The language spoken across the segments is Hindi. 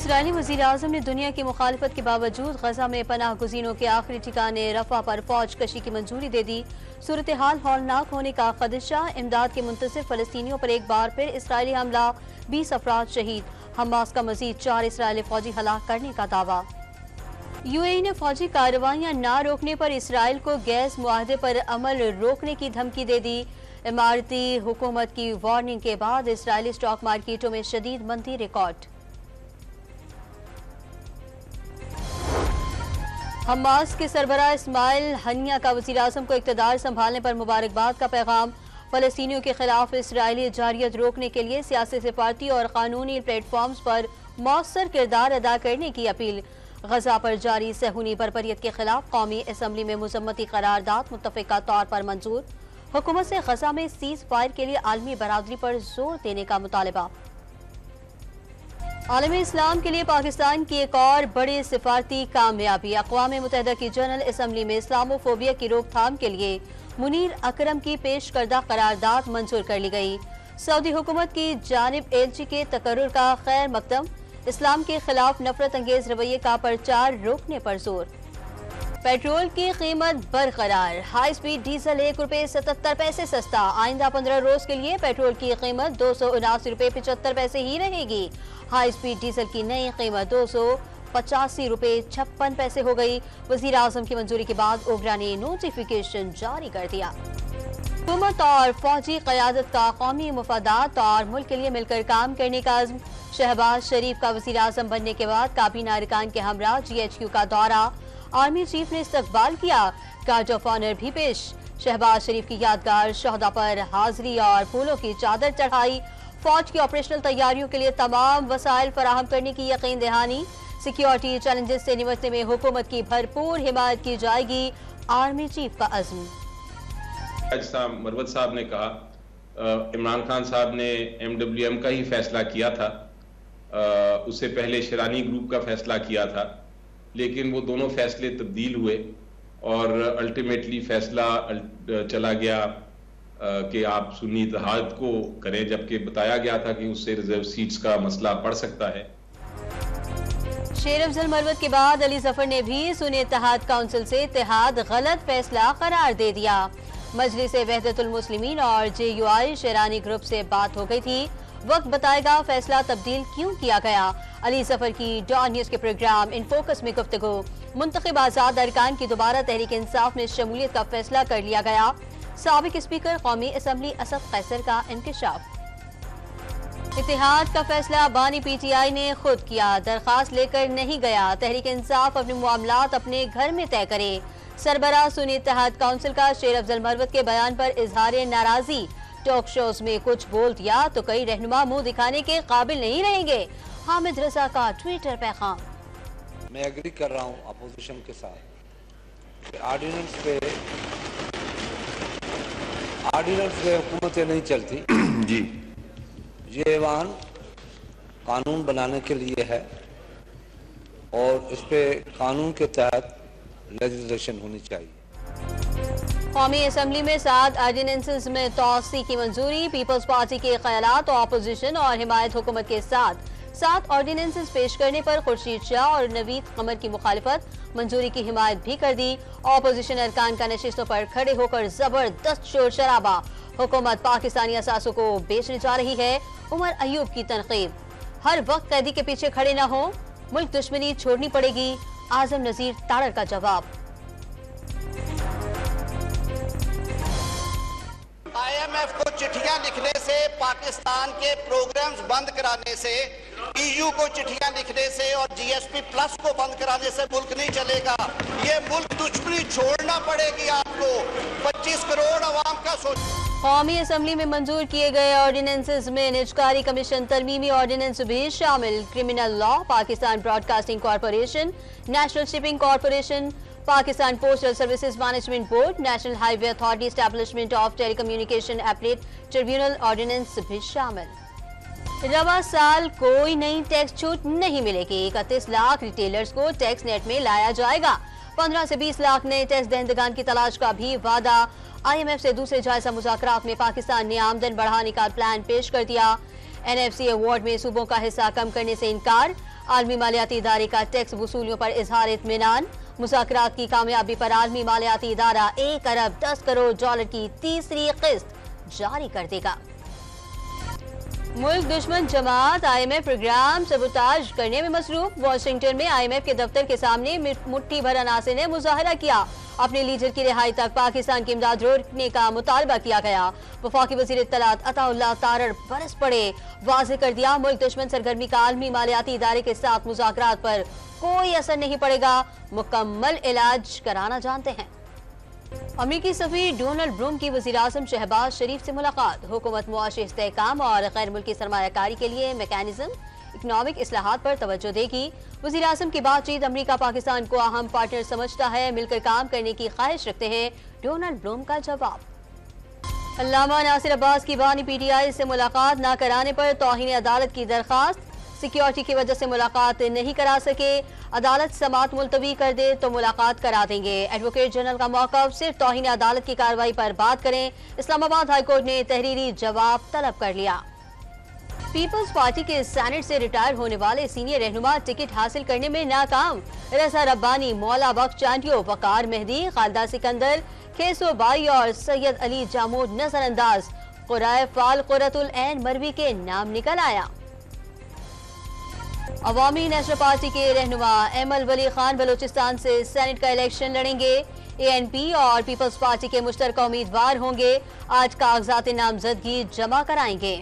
इसराइली वज़ीर-ए-आज़म ने दुनिया की मुखालिफत के बावजूद गजा में पनाह गुज़ीनों के आखिरी ठिकाने रफा पर फौज कशी की मंजूरी दे दी। सूरत हाल हौलनाक होने का खदशा, इमदाद के मुंतज़िर फ़लस्तीनियों पर एक बार फिर इसराइली हमला, 20 अफराद शहीद। हमास का मज़ीद 4 इसराइली फौजी हलाक करने का दावा। UAE ने फौजी कार्रवाइयाँ न रोकने पर इसराइल को गैस मुआहदे पर अमल रोकने की धमकी दे दी। इमारती हुकूमत की वार्निंग के बाद इसराइली स्टॉक मार्केटों में शदीद मंदी रिकॉर्ड। हमास के सरबराह इस्माइल हनिया का वज़ीर-ए-आज़म को इक़्तिदार संभालने पर मुबारकबाद का पैगाम। फ़लस्तीनियों के खिलाफ इसराइली जारियत रोकने के लिए सियासी सिफारती और कानूनी प्लेटफॉर्म्स पर मौसर किरदार अदा करने की अपील। गजा पर जारी सहूनी बर्बरियत के खिलाफ कौमी असम्बली में मुज़म्मती करारदाद मुत्तफ़िका तौर पर मंजूर। हुकूमत से गजा में सीज़ फायर के लिए आलमी बरादरी पर जोर देने का मुतालबा। आलमी इस्लाम के लिए पाकिस्तान की एक और बड़ी सिफारती कामयाबी। अक़वाम मुत्तहिदा की जनरल असम्बली में इस्लामोफोबिया की रोकथाम के लिए मुनीर अकरम की पेश करदा करारदाद मंजूर कर ली गई। सऊदी हुकूमत की जानिब एलची के तकर्रुर का खैर मकदम, इस्लाम के खिलाफ नफरत अंगेज रवैये का प्रचार रोकने पर जोर। पेट्रोल की कीमत बरकरार, हाई स्पीड डीजल ₹1.77 सस्ता। आइंदा 15 रोज के लिए पेट्रोल की कीमत ₹279.75 ही रहेगी। हाई स्पीड डीजल की नई कीमत ₹285.56 हो गई। वज़ीर-ए-आज़म की मंजूरी के बाद ओगरा ने नोटिफिकेशन जारी कर दिया। हुकूमत और फौजी क़यादत का कौमी मफादात और मुल्क के लिए मिलकर काम करने का अज़्म। शहबाज शरीफ का वज़ीर-ए-आज़म बनने के बाद काबीना अरकान के हमरा GHQ का दौरा। आर्मी चीफ ने इस्तकबाल किया, गार्ड ऑफ ऑनर भी पेश। शहबाज शरीफ की यादगार शहदा पर हाजिरी और फूलों की चादर चढ़ाई। फौज की ऑपरेशनल तैयारियों के लिए तमाम वसाइल फराहम करने की यकीन दहानी। सिक्योरिटी चैलेंजेस से निपटने में हुकूमत की भरपूर हिमायत की जाएगी, आर्मी चीफ का अज़्म। मरवत साहब ने कहा इमरान खान साहब ने MWM का ही फैसला किया था, उससे पहले शिरानी ग्रुप का फैसला किया था, लेकिन वो दोनों फैसले तब्दील हुए और अल्टीमेटली फैसला चला गया कि आप सुन्नी इत्तेहाद को करें, जबकि बताया गया था कि उससे रिजर्व सीट्स का मसला पड़ सकता है। शेर अफजल मरवत के बाद अली जफर ने भी सुन्नी इत्तेहाद काउंसिल से इत्तेहाद गलत फैसला करार दे दिया। मजलिस वहदतुल मुस्लिमीन और JUI शेरानी ग्रुप से बात हो गई थी, वक्त बताएगा फैसला तब्दील क्यों किया गया। अली जफर की डॉन न्यूज के प्रोग्राम इन फोकस में गुफ्तगू। मुंतखब आजाद अरकान की दोबारा तहरीक इंसाफ में शमूलियत का फैसला कर लिया गया। साबिक स्पीकर कौमी असम्बली असद कैसर का इंकशाफ। इत्तेहाद का फैसला बानी PTI ने खुद किया, दरखास्त लेकर नहीं गया। तहरीक इंसाफ अपने मामलात अपने घर में तय करे। सरबराह सुन्नी इत्तेहाद काउंसिल का शेर अफजल मरवत के बयान पर इजहार नाराजी। टॉक शोज में कुछ बोल दिया तो कई रहनुमा मुंह दिखाने के काबिल नहीं रहेंगे। हामिद रजा का ट्विटर पैगाम। मैं एग्री कर रहा हूँ अपोजिशन के साथ कि ऑर्डिनेंस पे हुकूमतें नहीं चलती जी। ये ऐवान कानून बनाने के लिए है और इस पे कानून के तहत लेजिस्लेशन होनी चाहिए। कौमी असम्बली में 7 ऑर्डिनेंसेस में तौसी की मंजूरी। पीपल्स पार्टी के ख्यालात और अपोजिशन और हिमायत हुकूमत के साथ 7 ऑर्डिनेंसेस पेश करने पर खुर्शीद शाह और नवीद कमर की मुखालिफत, मंजूरी की हिमायत भी कर दी। अपोजिशन अरकान का नशिस्तों पर खड़े होकर जबरदस्त शोर शराबा। हुकूमत पाकिस्तानी असासों को बेचने जा रही है, उमर अयूब की तनकीब। हर वक्त कैदी के पीछे खड़े न हो, मुल्क दुश्मनी छोड़नी पड़ेगी, आजम नजीर ताड़र का जवाब। IMF को चिट्ठियां लिखने से, पाकिस्तान के प्रोग्राम्स बंद कराने से, EU को चिट्ठियां लिखने से और GSP प्लस को बंद कराने से मुल्क नहीं चलेगा। ये मुल्क दुश्मनी छोड़ना पड़ेगी आपको। 25 करोड़ अवाम का सोच। कौमी असम्बली में मंजूर किए गए ऑर्डिनेंसेस में निजकारी कमीशन तरमीमी ऑर्डिनेंस भी शामिल। Criminal law, Pakistan broadcasting corporation, national shipping corporation, Pakistan postal services management board, national highway authority establishment of telecommunication appellate tribunal ordinance भी शामिल। रवा साल कोई नई टैक्स छूट नहीं मिलेगी। 31 लाख रिटेलर्स को टैक्स नेट में लाया जाएगा। 15 से 20 लाख नए टैक्स दहंदगान की तलाश का भी वादा। IMF से दूसरे जायजा मुज़ाकरात में पाकिस्तान ने आमदन बढ़ाने का प्लान पेश कर दिया। NFC अवार्ड में सूबों का हिस्सा कम करने से इनकार। आलमी मालियाती इदारे का टैक्स वसूलियों पर इजहार इत्मीनान। मुज़ाकरात की कामयाबी पर आलमी मालियाती इदारा 1 अरब 10 करोड़ डॉलर की तीसरी किस्त जारी कर देगा। मुल्क दुश्मन जमात IMF प्रोग्राम सबूताज करने में मसरूफ। वॉशिंगटन में IMF के दफ्तर के सामने मुट्ठी भर अनासे ने मुजाहरा किया। अपने लीडर की रिहाई तक पाकिस्तान की इमदाद रोकने का मुतालबा किया गया। वफाकी वज़ीर इत्तलात अताउल्लाह तारड़ बरस पड़े, वाज़ेह कर दिया मुल्क दुश्मन सरगर्मी का आलमी मालियाती इदारे के साथ मुज़ाकरात पर कोई असर नहीं पड़ेगा, मुकम्मल इलाज कराना जानते हैं। अमरीकी सफीर डोनाल्ड ब्रूम की वज़ीर-ए-आज़म शहबाज शरीफ से मुलाकात। हुकूमत मुआशी इस्तेहकाम और गैर मुल्की सरमायाकारी के लिए मैकेनिज्म इकनॉमिक इस्लाहात पर तवज्जो देगी। वज़ीर-ए-आज़म की बातचीत अमरीका पाकिस्तान को अहम पार्टनर समझता है, मिलकर काम करने की ख्वाहिश रखते हैं, डोनाल्ड ब्रूम का जवाब। अल्लामा नासिर अब्बास की बानी PTI से मुलाकात न कराने पर तौहीन अदालत की दरखास्त। सिक्योरिटी की वजह से मुलाकात नहीं करा सके, अदालत समात मुलतवी कर दे तो मुलाकात करा देंगे। एडवोकेट जनरल का मौक़िफ़ सिर्फ तौहीन अदालत की कार्रवाई पर बात करें। इस्लामाबाद हाईकोर्ट ने तहरीरी जवाब तलब कर लिया। पीपल्स पार्टी के सेनेट से रिटायर होने वाले सीनियर रहनुमा टिकट हासिल करने में नाकाम। रज़ा रब्बानी, मौला बख्श चांटियो, वकार मेहदी, खालिदा सिकंदर, खेसो बाई और सैयद अली जामूद नजरअंदाज। कुराए फाल कुरतुल ऐन मरवी के नाम निकल आया। अवामी नेशनल पार्टी के रहनुमा एमल वली खान बलूचिस्तान से सेनेट का इलेक्शन लड़ेंगे। ANP और पीपल्स पार्टी के मुश्तरका उम्मीदवार होंगे। आज कागजात नामजदगी जमा कराएंगे।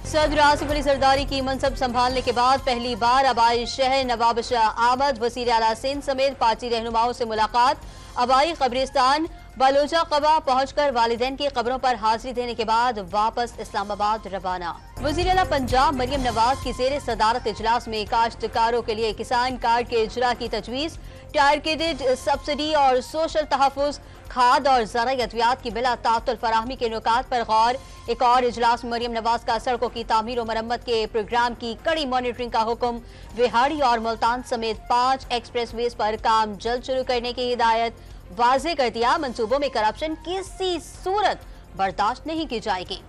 सदर आसिफ अली जरदारी की मनसब संभालने के बाद पहली बार आबाई शहर नवाब शाह आमद, वज़ीर आला सिंध समेत पार्टी रहनुमाओं से मुलाकात। आबाई कब्रिस्तान बलोचा कबा पहुंचकर वालिदैन की कब्रों पर हाजिरी देने के बाद वापस इस्लामाबाद रवाना। वज़ीर आला पंजाब मरियम नवाज की ज़ेरे सदारत इजलास में काश्तकारों के लिए किसान कार्ड के इजरा की तजवीज़, टारगेटेड सब्सिडी और सोशल तहफ़्फ़ुज़, खाद और ज़राई अद्वियात की बिला तातुल फराहमी के नुकात पर गौर। एक और इजलास में मरियम नवाज का सड़कों की तामीर और मरम्मत के प्रोग्राम की कड़ी मॉनिटरिंग का हुक्म। विहाड़ी और मुल्तान समेत 5 एक्सप्रेस वेज पर काम जल्द शुरू करने की हिदायत। वाज़ेह कर दिया मंसूबों में करप्शन किसी सूरत बर्दाश्त नहीं की जाएगी।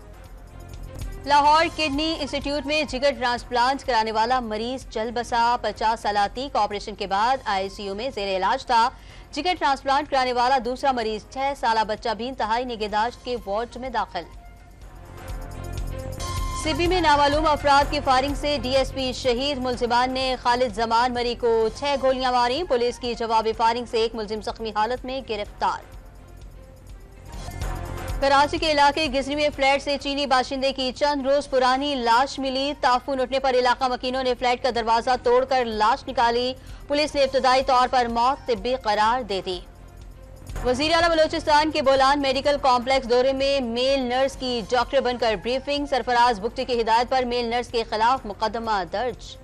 लाहौर किडनी इंस्टीट्यूट में जिगर ट्रांसप्लांट कराने वाला मरीज चल बसा। 50 साल तीक ऑपरेशन के बाद ICU में जेर इलाज था। जिगर ट्रांसप्लांट कराने वाला दूसरा मरीज 6 साल बच्चा भी इंतहाई निगहदाश्त के वार्ड में दाखिल। सिबी में नामालूम अफराद की फायरिंग से DSP शहीद। मुलजिमान ने खालिद जमान मरी को 6 गोलियां मारी। पुलिस की जवाबी फायरिंग से एक मुलजिम जख्मी हालत में गिरफ्तार। कराची के इलाके गिजनी में फ्लैट से चीनी बाशिंदे की चंद रोज पुरानी लाश मिली। ताफून उठने पर इलाका मकीनों ने फ्लैट का दरवाजा तोड़कर लाश निकाली। पुलिस ने इब्तदाई तौर पर मौत तिब्बी करार दे दी। वज़ीर आला बलोचिस्तान के बोलान मेडिकल कॉम्प्लेक्स दौरे में मेल नर्स की डॉक्टर बनकर ब्रीफिंग। सरफराज बुगटी की हिदायत पर मेल नर्स के खिलाफ मुकदमा दर्ज।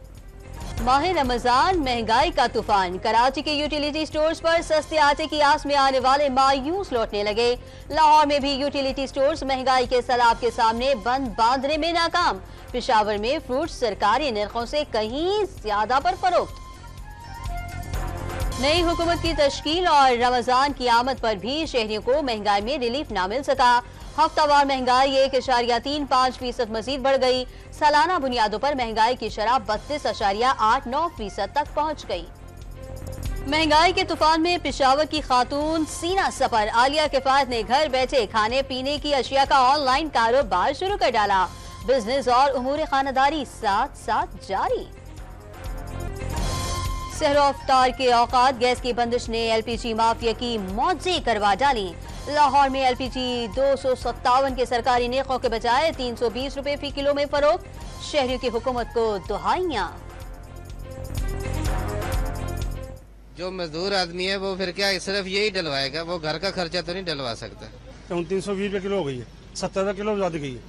माह रमजान महंगाई का तूफान। कराची के यूटिलिटी स्टोर्स पर सस्ते आटे की आस में आने वाले मायूस लौटने लगे। लाहौर में भी यूटिलिटी स्टोर्स महंगाई के सैलाब के सामने बंद बांधने में नाकाम। पेशावर में फ्रूट्स सरकारी निर्खों से कहीं ज्यादा पर फरोख्त। नई हुकूमत की तश्कील और रमजान की आमद पर भी शहरियों को महंगाई में रिलीफ ना मिल सका। हफ्तावार महंगाई 1.35% मजीद बढ़ गई। सालाना बुनियादों पर महंगाई की शरह 32.89% तक पहुंच गई। महंगाई के तूफान में पेशावर की खातून सीना सफर आलिया किफायत ने घर बैठे खाने पीने की अशिया का ऑनलाइन कारोबार शुरू कर डाला। बिजनेस और उमूर खानदारी साथ साथ जारी। सहरो अफ्तार के औकात गैस की बंदिश ने LPG माफिया की मौजें करवा डाली। लाहौर में LPG 257 के सरकारी नेकों के बजाय 320 रुपए फी किलो में फरोख्त। शहरियों की हुकूमत को दुहाइयां। जो मजदूर आदमी है वो फिर क्या सिर्फ यही डलवाएगा, वो घर का खर्चा तो नहीं डलवा सकता। 320 रुपये किलो हो गई है, 70 रुपये किलो ज्यादा गई है।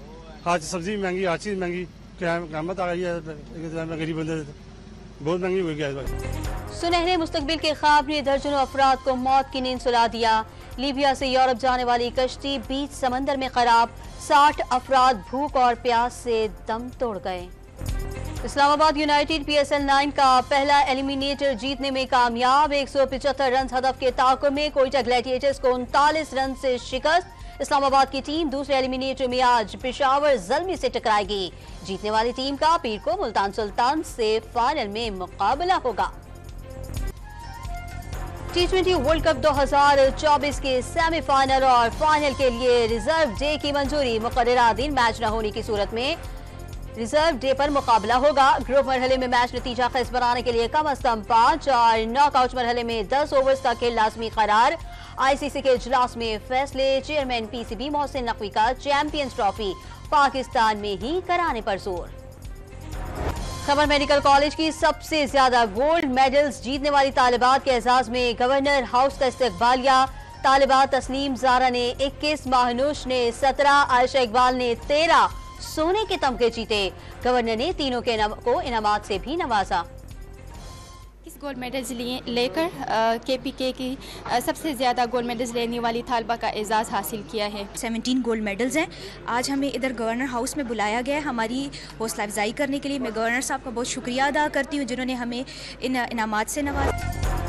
आज सब्जी महंगी, हर चीज महंगी, कीमत आ गई है। गरीब बंदे बहुत महंगी हुई गैस। सुनहरे मुस्तकबिल के ख्वाब ने दर्जनों अफराद को मौत की नींद सुला दिया। लीबिया से यूरोप जाने वाली कश्ती बीच समंदर में खराब। 60 अफराद भूख और प्यास से दम तोड़ गए। इस्लामाबाद यूनाइटेड PSL 9 का पहला एलिमिनेटर जीतने में कामयाब। 175 रन हदफ के ताक़ुब में कोयटा ग्लैडिएटर्स को 39 रन से शिकस्त। इस्लामाबाद की टीम दूसरे एलिमिनेटर में आज पेशावर ज़ल्मी से टकराएगी। जीतने वाली टीम का पीर को मुल्तान सुल्तान से फाइनल में मुकाबला होगा। T20 वर्ल्ड कप 2024 के सेमीफाइनल और फाइनल के लिए रिजर्व डे की मंजूरी। मुकर्ररा दिन मैच न होने की सूरत में रिजर्व डे पर मुकाबला होगा। ग्रुप मरहले में मैच नतीजा खेज बनाने के लिए कम अज कम 5 और नॉकआउट मरहले में 10 ओवर्स का खेल लाजमी करार। ICC के इजलास में फैसले। चेयरमैन PCB मोहसिन नकवी का चैंपियंस ट्रॉफी पाकिस्तान में ही कराने पर जोर। खबर मेडिकल कॉलेज की सबसे ज्यादा गोल्ड मेडल्स जीतने वाली तालिबात के एजाज में गवर्नर हाउस का इस्तकबालिया। तालिबात तस्लीम ज़ारा ने 21, महानुश ने 17, आयशा इकबाल ने 13 सोने के तमगे जीते। गवर्नर ने तीनों को इनामात से भी नवाजा। इस गोल्ड मेडल्स लेकर KPK की सबसे ज़्यादा गोल्ड मेडल्स लेने वाली तालिबा का एजाज़ हासिल किया है। 17 गोल्ड मेडल्स हैं। आज हमें इधर गवर्नर हाउस में बुलाया गया है हमारी हौसला अफजाई करने के लिए। मैं गवर्नर साहब का बहुत शुक्रिया अदा करती हूँ जिन्होंने हमें इन इनामात से नवाजा।